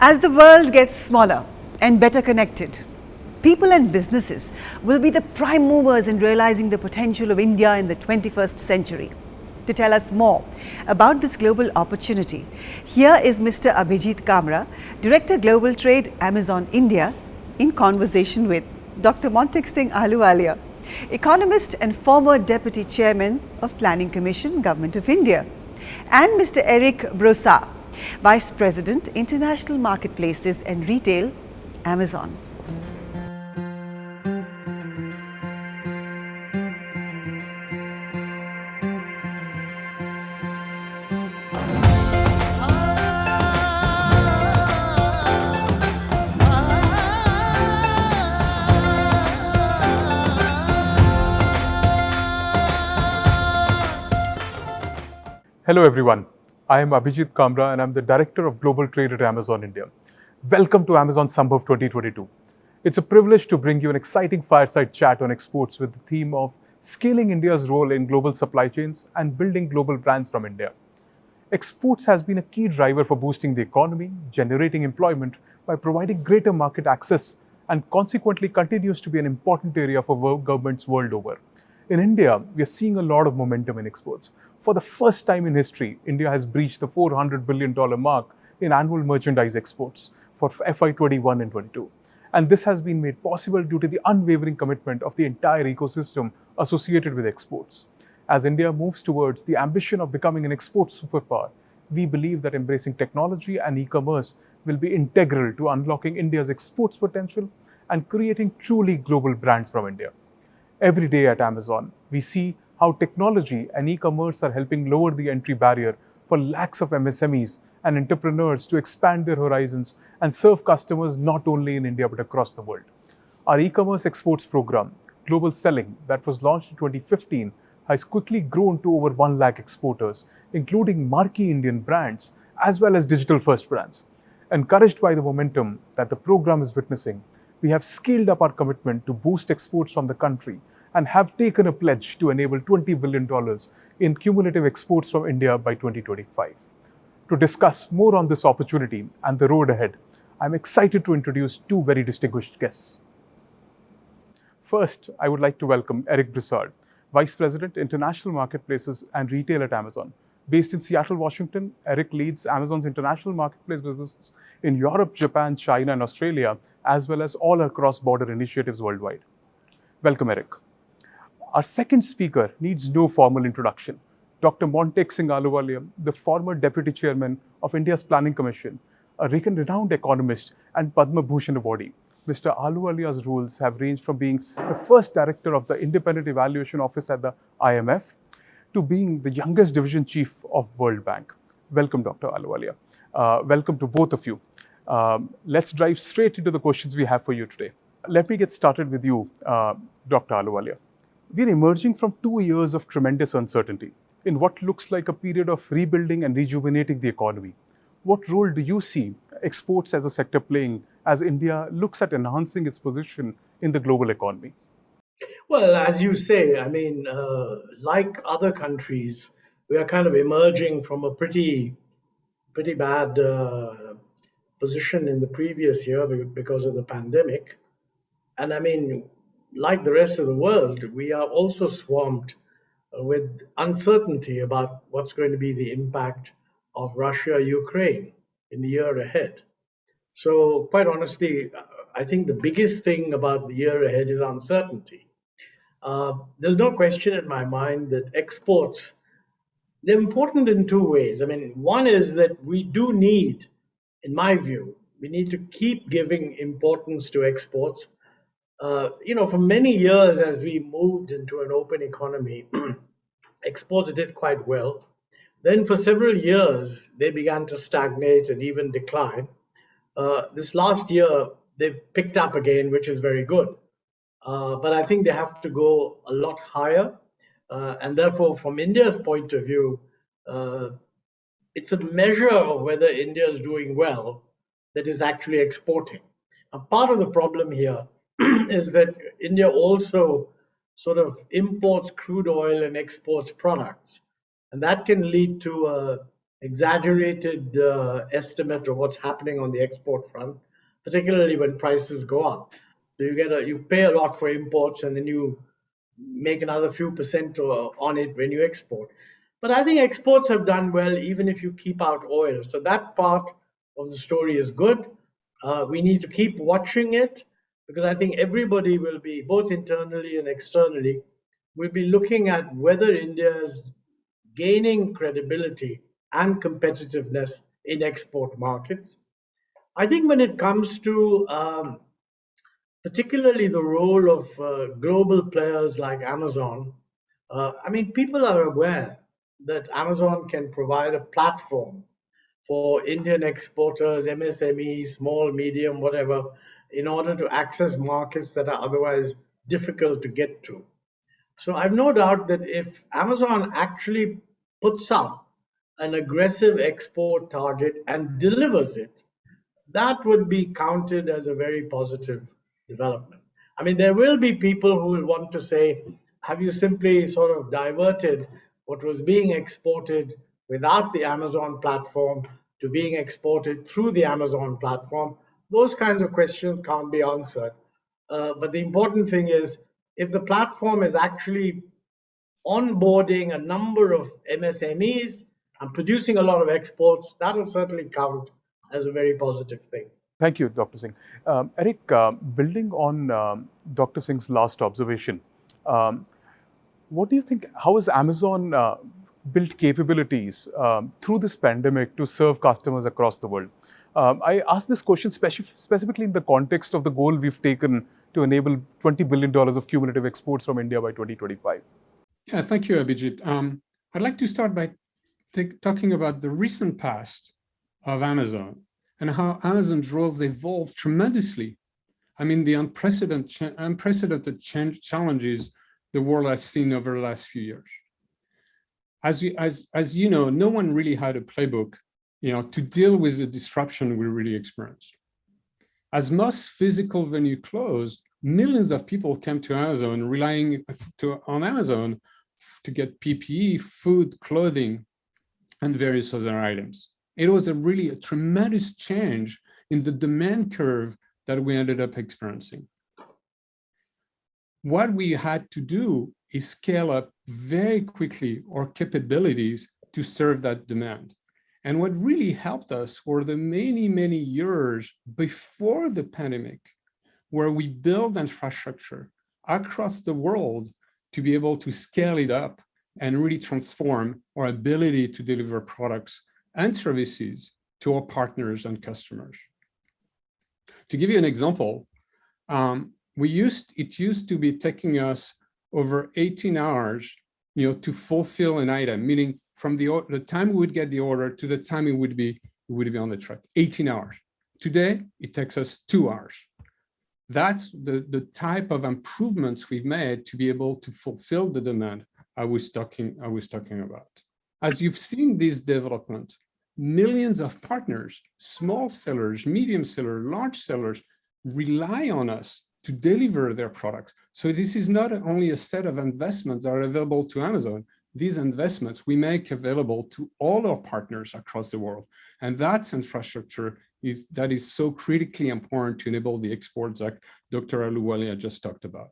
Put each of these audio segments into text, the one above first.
As the world gets smaller and better connected, people and businesses will be the prime movers in realizing the potential of India in the 21st century. To tell us more about this global opportunity, here is Mr. Abhijit Kamra, Director Global Trade, Amazon India, in conversation with Dr. Montek Singh Ahluwalia, economist and former Deputy Chairman of Planning Commission, Government of India, and Mr. Broussard, Vice President, International Marketplaces and Retail, Amazon. Hello everyone, I am Abhijit Kamra and I'm the Director of Global Trade at Amazon India. Welcome to Amazon Sambhav 2022. It's a privilege to bring you an exciting fireside chat on exports with the theme of scaling India's role in global supply chains and building global brands from India. Exports has been a key driver for boosting the economy, generating employment by providing greater market access, and consequently continues to be an important area for governments world over. In India, we are seeing a lot of momentum in exports. For the first time in history, India has breached the $400 billion mark in annual merchandise exports for FY21 and 22. And this has been made possible due to the unwavering commitment of the entire ecosystem associated with exports. As India moves towards the ambition of becoming an export superpower, we believe that embracing technology and e-commerce will be integral to unlocking India's exports potential and creating truly global brands from India. Every day at Amazon, we see how technology and e-commerce are helping lower the entry barrier for lakhs of MSMEs and entrepreneurs to expand their horizons and serve customers not only in India but across the world. Our e-commerce exports program, Global Selling, that was launched in 2015, has quickly grown to over 1 lakh exporters, including marquee Indian brands as well as digital-first brands. Encouraged by the momentum that the program is witnessing, we have scaled up our commitment to boost exports from the country and have taken a pledge to enable $20 billion in cumulative exports from India by 2025. To discuss more on this opportunity and the road ahead, I'm excited to introduce two very distinguished guests. First, I would like to welcome Brassard, Vice President, International Marketplaces and Retail at Amazon. Based in Seattle, Washington, Eric leads Amazon's international marketplace businesses in Europe, Japan, China, and Australia, as well as all our cross-border initiatives worldwide. Welcome, Eric. Our second speaker needs no formal introduction. Dr. Montek Singh Ahluwalia, the former Deputy Chairman of India's Planning Commission, a renowned economist and Padma Bhushan awardee. Mr. Ahluwalia's roles have ranged from being the first director of the Independent Evaluation Office at the IMF to being the youngest division chief of World Bank. Welcome, Dr. Ahluwalia. Welcome to both of you. Let's dive straight into the questions we have for you today. Let me get started with you, Dr. Ahluwalia. We're emerging from 2 years of tremendous uncertainty in what looks like a period of rebuilding and rejuvenating the economy. What role do you see exports as a sector playing as India looks at enhancing its position in the global economy? Well, as you say, like other countries, we are kind of emerging from a pretty bad position in the previous year because of the pandemic. And like the rest of the world, we are also swamped with uncertainty about what's going to be the impact of Russia-Ukraine in the year ahead. So quite honestly, I think the biggest thing about the year ahead is uncertainty. There's no question in my mind that exports, they're important in two ways. One is that we do need, in my view, we need to keep giving importance to exports. For many years, as we moved into an open economy, exports did quite well. Then for several years, they began to stagnate and even decline. This last year, they've picked up again, which is very good. But I think they have to go a lot higher. And therefore, from India's point of view, it's a measure of whether India is doing well that is actually exporting. Now, part of the problem here is that India also sort of imports crude oil and exports products. And that can lead to exaggerated estimate of what's happening on the export front, particularly when prices go up. So you pay a lot for imports, and then you make another few percent on it when you export. But I think exports have done well, even if you keep out oil. So that part of the story is good. We need to keep watching it, because I think everybody will be, both internally and externally, will be looking at whether India is gaining credibility and competitiveness in export markets. I think when it comes to particularly the role of global players like Amazon, I mean, people are aware that Amazon can provide a platform for Indian exporters, MSMEs, small, medium, whatever, in order to access markets that are otherwise difficult to get to. So I've no doubt that if Amazon actually puts up an aggressive export target and delivers it, that would be counted as a very positive development. I mean, there will be people who will want to say, have you simply sort of diverted what was being exported without the Amazon platform to being exported through the Amazon platform? Those kinds of questions can't be answered. But the important thing is, if the platform is actually onboarding a number of MSMEs and producing a lot of exports, that will certainly count as a very positive thing. Thank you, Dr. Singh. Eric, building on Dr. Singh's last observation, what do you think, how has Amazon built capabilities through this pandemic to serve customers across the world? I ask this question specifically in the context of the goal we've taken to enable $20 billion of cumulative exports from India by 2025. Yeah, thank you, Abhijit. I'd like to start by talking about the recent past of Amazon and how Amazon's roles evolved tremendously. I mean, the unprecedented challenges the world has seen over the last few years. As you know, no one really had a playbook, to deal with the disruption we really experienced. As most physical venues closed, millions of people came to Amazon, relying on Amazon to get PPE, food, clothing, and various other items. It was really a tremendous change in the demand curve that we ended up experiencing. What we had to do is scale up very quickly our capabilities to serve that demand. And what really helped us were the many, many years before the pandemic, where we built infrastructure across the world to be able to scale it up and really transform our ability to deliver products and services to our partners and customers. To give you an example, it used to be taking us over 18 hours, to fulfill an item, meaning from the time we would get the order to the time it would be on the truck, 18 hours. Today, it takes us 2 hours. That's the type of improvements we've made to be able to fulfill the demand I was talking about. As you've seen this development, millions of partners, small sellers, medium sellers, large sellers, rely on us to deliver their products. So this is not only a set of investments that are available to Amazon. These investments we make available to all our partners across the world. And that's infrastructure that is so critically important to enable the exports that Dr. Ahluwalia just talked about.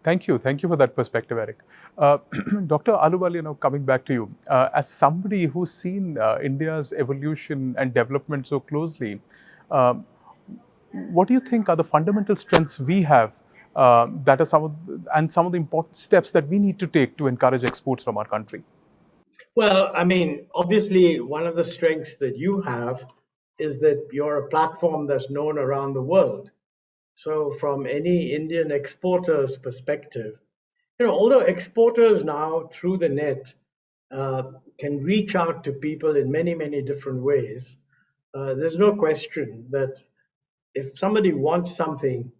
Thank you. Thank you for that perspective, Eric. Dr. Ahluwalia, now coming back to you. As somebody who's seen India's evolution and development so closely, what do you think are the fundamental strengths we have that are some of the important steps that we need to take to encourage exports from our country? Well, I mean, obviously, one of the strengths that you have is that you're a platform that's known around the world. So from any Indian exporter's perspective, although exporters now through the net can reach out to people in many, many different ways, there's no question that if somebody wants something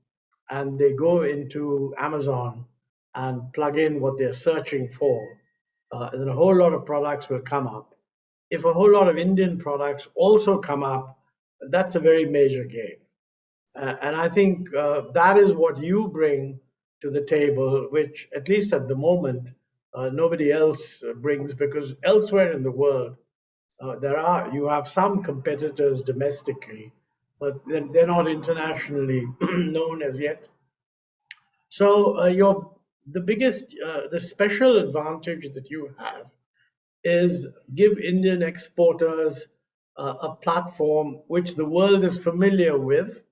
and they go into Amazon and plug in what they're searching for, then a whole lot of products will come up. If a whole lot of Indian products also come up, that's a very major gain. And I think that is what you bring to the table, which at least at the moment, nobody else brings, because elsewhere in the world, You have some competitors domestically, but they're not internationally known as yet. So the special advantage that you have is give Indian exporters a platform which the world is familiar with.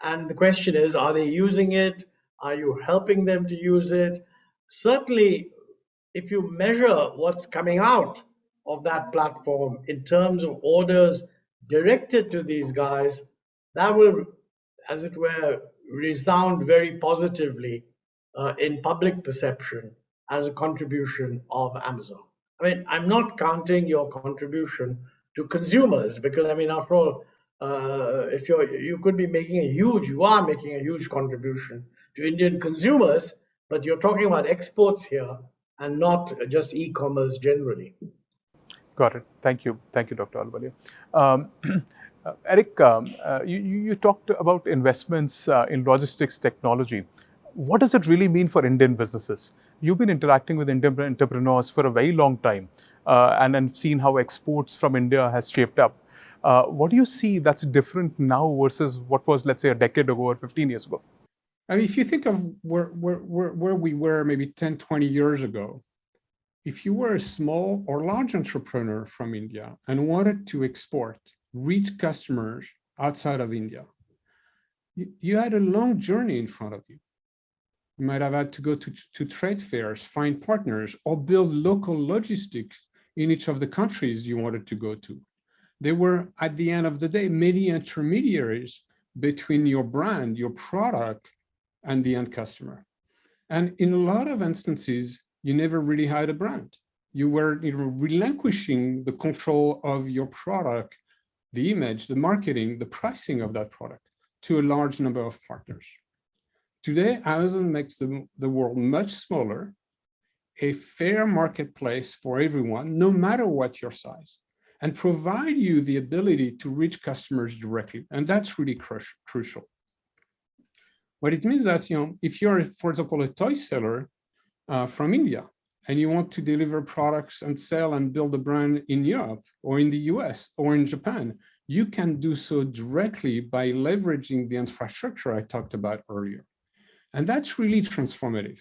And the question is, are they using it? Are you helping them to use it? Certainly, if you measure what's coming out of that platform in terms of orders directed to these guys, that will, as it were, resound very positively in public perception as a contribution of Amazon. I mean, I'm not counting your contribution to consumers because, I mean, after all, if you could be making you are making a huge contribution to Indian consumers, but you're talking about exports here and not just e-commerce generally. Got it. Thank you, Dr. Ahluwalia. Eric, you talked about investments in logistics technology. What does it really mean for Indian businesses? You've been interacting with Indian entrepreneurs for a very long time and then seen how exports from India has shaped up. What do you see that's different now versus what was, let's say, a decade ago or 15 years ago? I mean, if you think of where we were maybe 10, 20 years ago, if you were a small or large entrepreneur from India and wanted to export, reach customers outside of India, you had a long journey in front of you. You might have had to go to trade fairs, find partners, or build local logistics in each of the countries you wanted to go to. There were, at the end of the day, many intermediaries between your brand, your product, and the end customer. And in a lot of instances, you never really had a brand. You were relinquishing the control of your product, the image, the marketing, the pricing of that product to a large number of partners. Today, Amazon makes the world much smaller, a fair marketplace for everyone, no matter what your size, and provide you the ability to reach customers directly. And that's really crucial. What it means that, if you're, for example, a toy seller from India, and you want to deliver products and sell and build a brand in Europe or in the US or in Japan, you can do so directly by leveraging the infrastructure I talked about earlier. And that's really transformative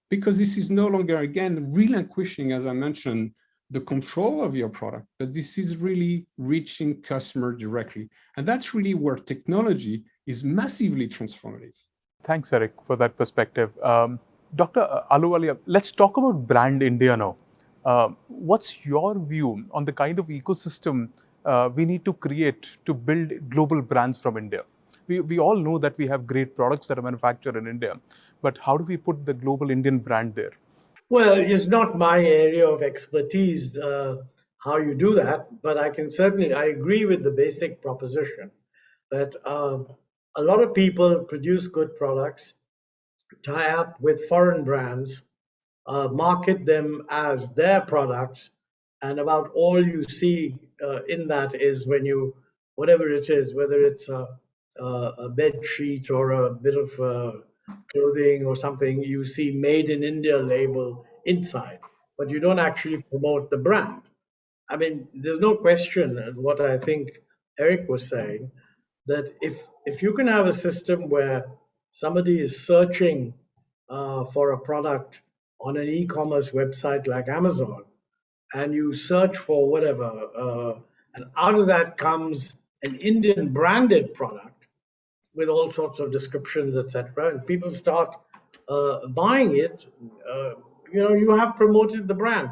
because this is no longer, again, relinquishing, as I mentioned, the control of your product, but this is really reaching customer directly. And that's really where technology is massively transformative. Thanks, Eric, for that perspective. Dr. Ahluwalia, let's talk about Brand India now. What's your view on the kind of ecosystem we need to create to build global brands from India? We all know that we have great products that are manufactured in India, but how do we put the global Indian brand there? Well, it's not my area of expertise how you do that, but I agree with the basic proposition that a lot of people produce good products, tie up with foreign brands, market them as their products, and about all you see in that is whatever it is, whether it's a bed sheet or a bit of clothing or something, you see made in India label inside, but you don't actually promote the brand. I mean, there's no question, what I think Eric was saying, that if you can have a system where somebody is searching for a product on an e-commerce website like Amazon, and you search for whatever, and out of that comes an Indian branded product with all sorts of descriptions, etc., and people start buying it, you have promoted the brand.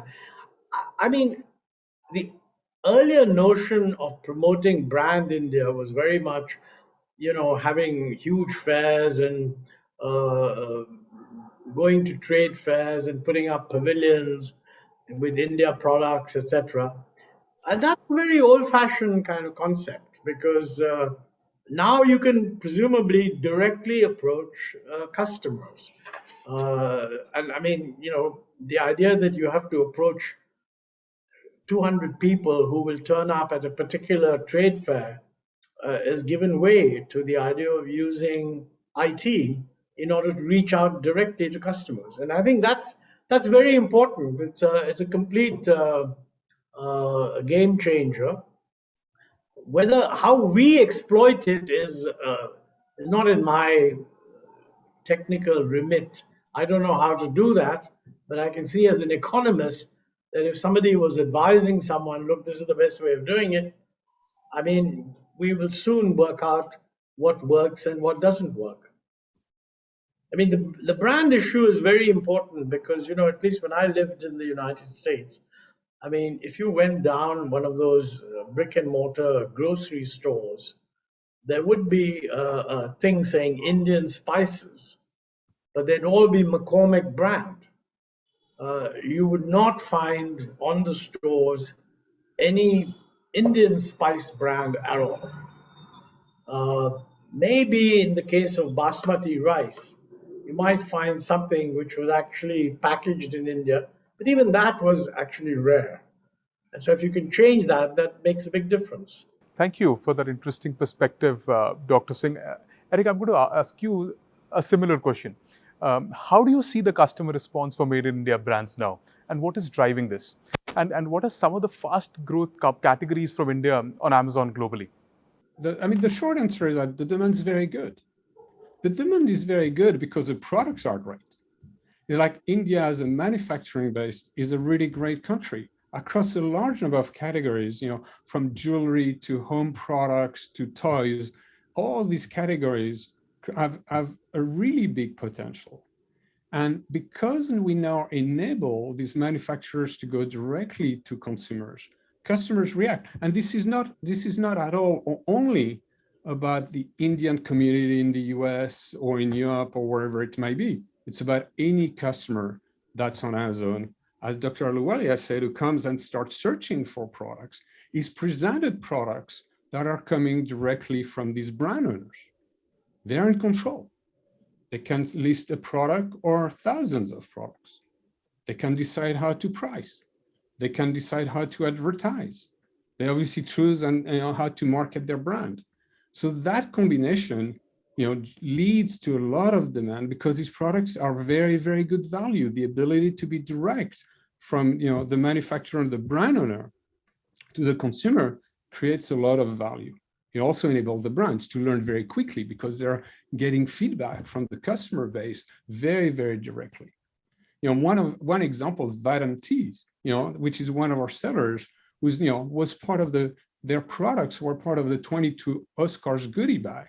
I mean, the earlier notion of promoting brand India was very much, having huge fairs and going to trade fairs and putting up pavilions with India products, etc. And that's a very old-fashioned kind of concept because now you can presumably directly approach customers. And I mean, the idea that you have to approach 200 people who will turn up at a particular trade fair is given way to the idea of using IT in order to reach out directly to customers. And I think that's very important. It's a complete a game changer. How we exploit it is not in my technical remit. I don't know how to do that, but I can see as an economist that if somebody was advising someone, look, this is the best way of doing it, I mean, we will soon work out what works and what doesn't work. I mean, the brand issue is very important because, at least when I lived in the United States, I mean, if you went down one of those brick and mortar grocery stores, there would be a thing saying Indian spices, but they'd all be McCormick brand. You would not find on the stores any Indian spice brand at all. Maybe in the case of basmati rice, you might find something which was actually packaged in India, but even that was actually rare. And so if you can change that, that makes a big difference. Thank you for that interesting perspective, Dr. Singh. Eric, I'm going to ask you a similar question. How do you see the customer response for Made in India brands now? And what is driving this? And what are some of the fast growth categories from India on Amazon globally? The short answer is that the demand is very good. The demand is very good because the products are great. It's like India as a manufacturing base is a really great country across a large number of categories, from jewelry to home products to toys. All these categories have a really big potential. And because we now enable these manufacturers to go directly to consumers, customers react. And this is not at all only about the Indian community in the US or in Europe or wherever it might be. It's about any customer that's on Amazon, as Dr. Ahluwalia said, who comes and starts searching for products, is presented products that are coming directly from these brand owners. They're in control. They can list a product or thousands of products. They can decide how to price. They can decide how to advertise. They obviously choose how to market their brand. So that combination, leads to a lot of demand because these products are very, very good value. The ability to be direct from the manufacturer and the brand owner to the consumer creates a lot of value. It also enables the brands to learn very quickly because they're getting feedback from the customer base very, very directly. One example is Vitamin Teas, which is one of our sellers, was part of their products were part of the 22 Oscars goodie bag.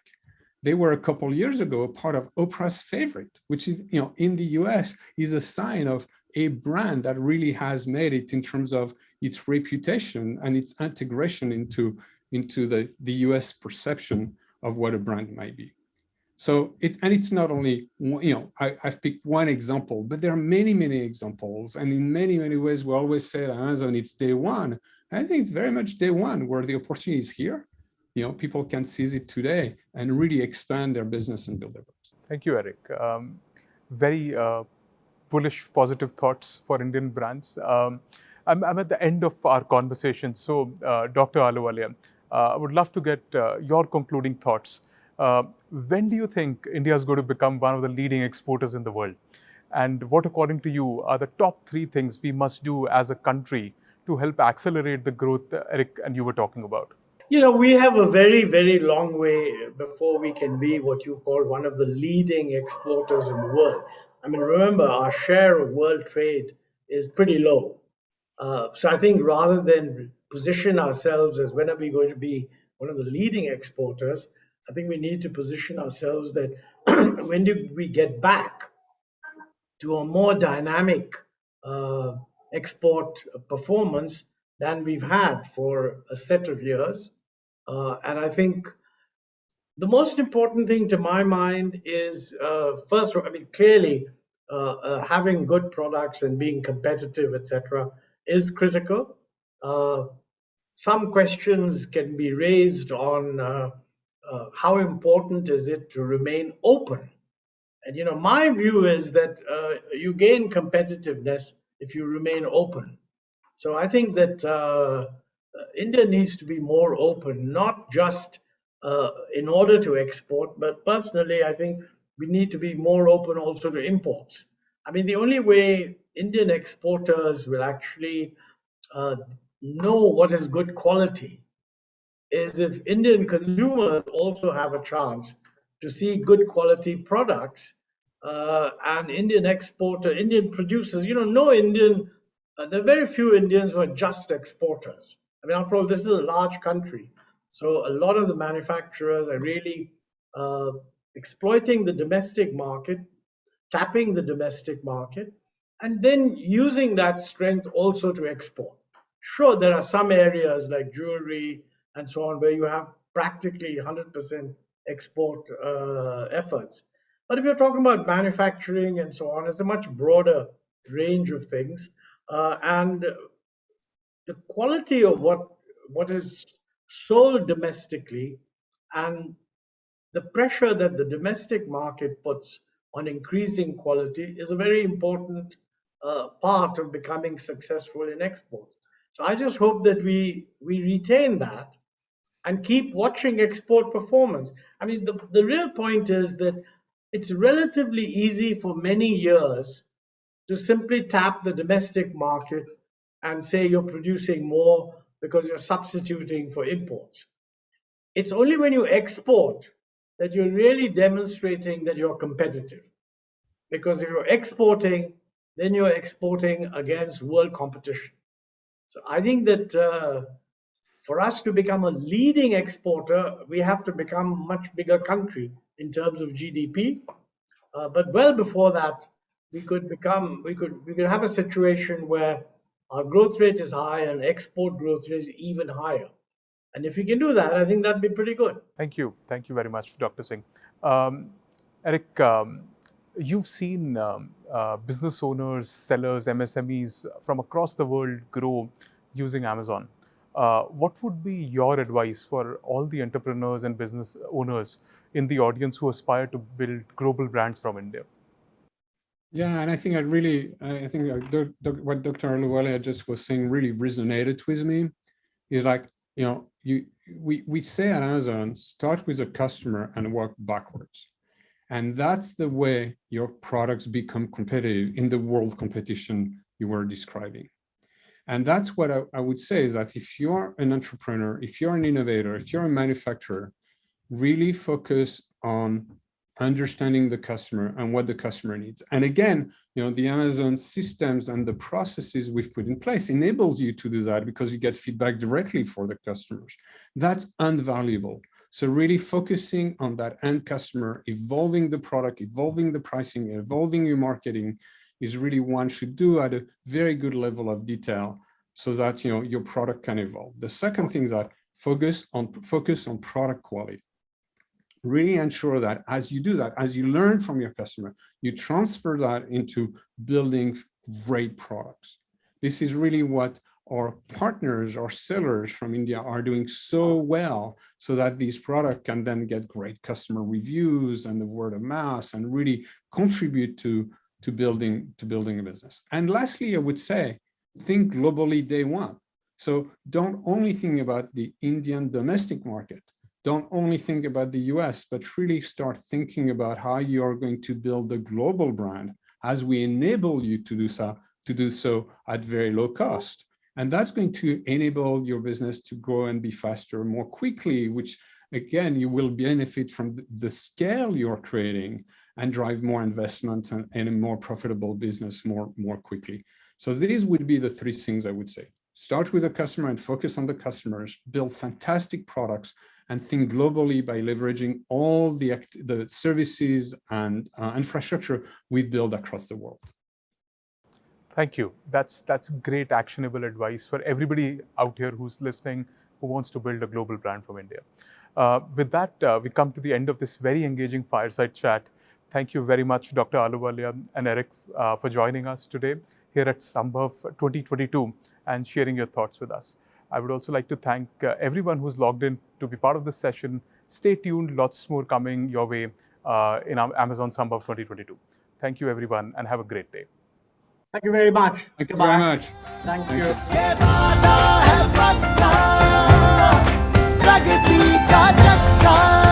They were a couple years ago a part of Oprah's favorite, which is, in the US is a sign of a brand that really has made it in terms of its reputation and its integration into the US perception of what a brand might be. So it's not only, I've picked one example, but there are many, many examples. And in many, many ways, we always say at Amazon, it's day one. I think it's very much day one where the opportunity is here. People can seize it today and really expand their business and build their brands. Thank you, Eric. Very bullish, positive thoughts for Indian brands. I'm at the end of our conversation. So, Dr. Ahluwalia, I would love to get your concluding thoughts. When do you think India is going to become one of the leading exporters in the world? And what, according to you, are the top 3 things we must do as a country to help accelerate the growth Eric and you were talking about? We have a very, very long way before we can be what you call one of the leading exporters in the world. I mean, remember, our share of world trade is pretty low. So I think rather than position ourselves as when are we going to be one of the leading exporters, I think we need to position ourselves that when do we get back to a more dynamic export performance than we've had for a set of years. And I think the most important thing to my mind is first, clearly having good products and being competitive, etc., is critical. Some questions can be raised on how important is it to remain open. And my view is that you gain competitiveness if you remain open. So I think that India needs to be more open, not just in order to export, but personally, I think we need to be more open also to imports. I mean, the only way Indian exporters will actually know what is good quality is if Indian consumers also have a chance to see good quality products, and Indian producers, no Indian, there are very few Indians who are just exporters. I mean, after all, this is a large country. So a lot of the manufacturers are really uh, exploiting the domestic market, tapping the domestic market, and then using that strength also to export. Sure, there are some areas like jewelry and so on where you have practically 100% export efforts. But if you're talking about manufacturing and so on, it's a much broader range of things. And the quality of what is sold domestically and the pressure that the domestic market puts on increasing quality is a very important part of becoming successful in exports. So I just hope that we retain that and keep watching export performance. I mean, the real point is that it's relatively easy for many years to simply tap the domestic market and say you're producing more because you're substituting for imports. It's only when you export that you're really demonstrating that you're competitive. Because if you're exporting, then you're exporting against world competition. So I think that for us to become a leading exporter, we have to become a much bigger country in terms of GDP. But well before that, we could have a situation where our growth rate is high and export growth rate is even higher. And if we can do that, I think that'd be pretty good. Thank you. Thank you very much, Dr. Singh. Eric, you've seen business owners, sellers, MSMEs from across the world grow using Amazon. What would be your advice for all the entrepreneurs and business owners in the audience who aspire to build global brands from India? Yeah, and I think what Dr. Ahluwalia just was saying really resonated with me. Is like, we say at Amazon, start with a customer and work backwards. And that's the way your products become competitive in the world competition you were describing. And that's what I would say is that if you're an entrepreneur, if you're an innovator, if you're a manufacturer, really focus on understanding the customer and what the customer needs. And again, the Amazon systems and the processes we've put in place enables you to do that because you get feedback directly for the customers. That's invaluable. So really focusing on that end customer, evolving the product, evolving the pricing, evolving your marketing is really one should do at a very good level of detail so that your product can evolve. The second thing is that focus on product quality. Really ensure that as you do that, as you learn from your customer, you transfer that into building great products. This is really what our partners, our sellers from India are doing so well, so that these products can then get great customer reviews and the word of mouth and really contribute to building a business. And lastly, I would say, think globally day one. So don't only think about the Indian domestic market. Don't only think about the US, but really start thinking about how you are going to build a global brand as we enable you to do so at very low cost. And that's going to enable your business to grow and be faster more quickly, which again, you will benefit from the scale you're creating and drive more investments and a more profitable business more quickly. So these would be the three things I would say. Start with the customer and focus on the customers, build fantastic products, and think globally by leveraging all the services and infrastructure we've built across the world. Thank you. That's great actionable advice for everybody out here who's listening, who wants to build a global brand from India. With that, we come to the end of this very engaging fireside chat. Thank you very much, Dr. Ahluwalia and Eric, for joining us today here at Sambhav 2022 and sharing your thoughts with us. I would also like to thank everyone who's logged in to be part of this session. Stay tuned, lots more coming your way in Amazon Sambhav 2022. Thank you, everyone, and have a great day. Thank you very much. Thank you very much. Thank you. प्रगति का चक्का